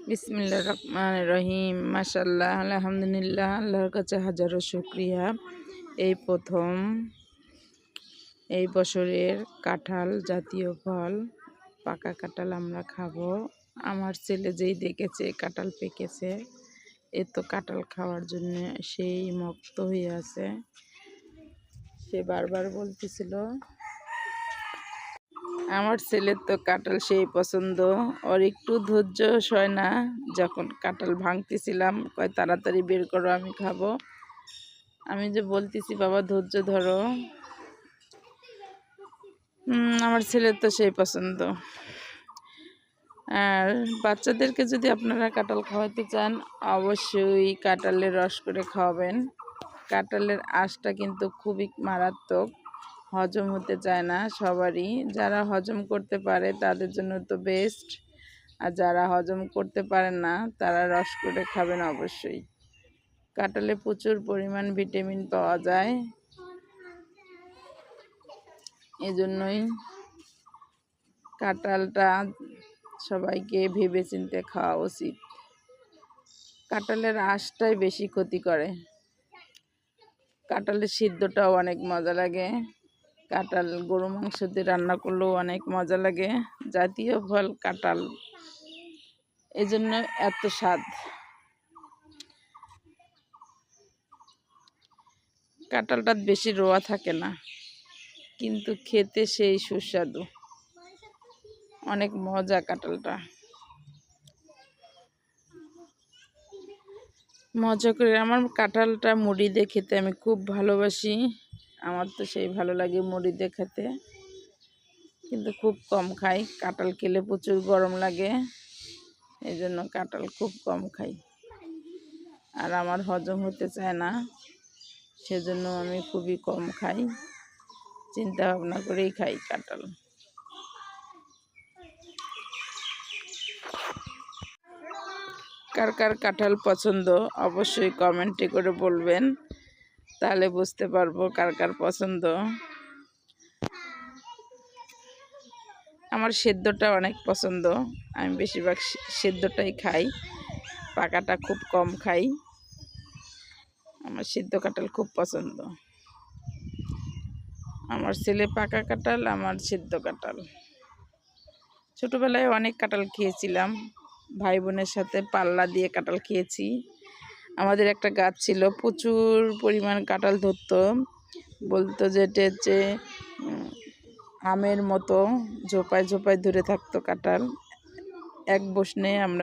বিসমিল্লাহির রহমানির রহিম। মাশাআল্লাহ, আলহামদুলিল্লাহ, আল্লাহর কাছে হাজারো শুকরিয়া। এই প্রথম এই বছরের কাঁঠাল জাতীয় ফল, পাকা কাঁঠাল আমরা খাবো। আমার ছেলে যেই দেখেছে কাঁঠাল পেকেছে, এ তো কাঁঠাল খাওয়ার জন্য সেই মত্ত হয়ে আছে। সে বারবার বলতেছিল, আমার ছেলের তো কাঁঠাল সেই পছন্দ। ওর একটু ধৈর্য সয় না। যখন কাঁঠাল ভাঙতেছিলাম, কয় তাড়াতাড়ি বের করো, আমি খাবো। আমি যে বলতেছি বাবা ধৈর্য ধরো। আমার ছেলের তো সেই পছন্দ। আর বাচ্চাদেরকে যদি আপনারা কাঁঠাল খাওয়াতে চান, অবশ্যই কাঁঠালের রস করে খাওয়াবেন। কাঁঠালের আঁশটা কিন্তু খুবই মারাত্মক, হজম হতে চায় না সবারই। যারা হজম করতে পারে তাদের জন্য তো বেস্ট, আর যারা হজম করতে পারেন না তারা রস করে খাবেন অবশ্যই। কাঁঠালে প্রচুর পরিমাণ ভিটামিন পাওয়া যায়, এজন্যই কাঁঠালটা সবাইকে ভেবে চিন্তে খাওয়া উচিত। কাঁঠালের আঁশটাই বেশি ক্ষতি করে। কাঁঠালের সিদ্ধটাও অনেক মজা লাগে। কাঁঠাল গরু মাংস দিয়ে রান্না করলেও অনেক মজা লাগে। জাতীয় ফল কাঁঠাল, এজন্য এত স্বাদ। কাঁঠালটা বেশি রোয়া থাকে না, কিন্তু খেতে সেই সুস্বাদু, অনেক মজা কাঁঠালটা। মজা করে আমার কাঁঠালটা মুড়ি দিয়ে খেতে আমি খুব ভালোবাসি। আমার তো সেই ভালো লাগে মুড়ি দিয়ে খেতে, কিন্তু খুব কম খাই। কাঁঠাল খেলে প্রচুর গরম লাগে, এই জন্য কাঁঠাল খুব কম খাই। আর আমার হজম হতে চায় না, সেজন্য আমি খুবই কম খাই। চিন্তা ভাবনা করেই খাই কাঁঠাল। কার কার কাঁঠাল পছন্দ অবশ্যই কমেন্টে করে বলবেন, তাহলে বুঝতে পারবো কার কার পছন্দ। আমার সেদ্ধটা অনেক পছন্দ, আমি বেশিরভাগ সেদ্ধটাই খাই, পাকাটা খুব কম খাই। আমার সিদ্ধ কাঁঠাল খুব পছন্দ। আমার ছেলে পাকা কাঁঠাল, আমার সিদ্ধ কাঁঠাল। ছোটোবেলায় অনেক কাঁঠাল খেয়েছিলাম, ভাই বোনের সাথে পাল্লা দিয়ে কাঁঠাল খেয়েছি। আমাদের একটা গাছ ছিল, প্রচুর পরিমাণ কাঁঠাল ধরতো। বলতো যে এটা হচ্ছে আমের মতো ঝোপায় ঝোপায় ধরে থাকতো কাঁঠাল। এক বসনে আমরা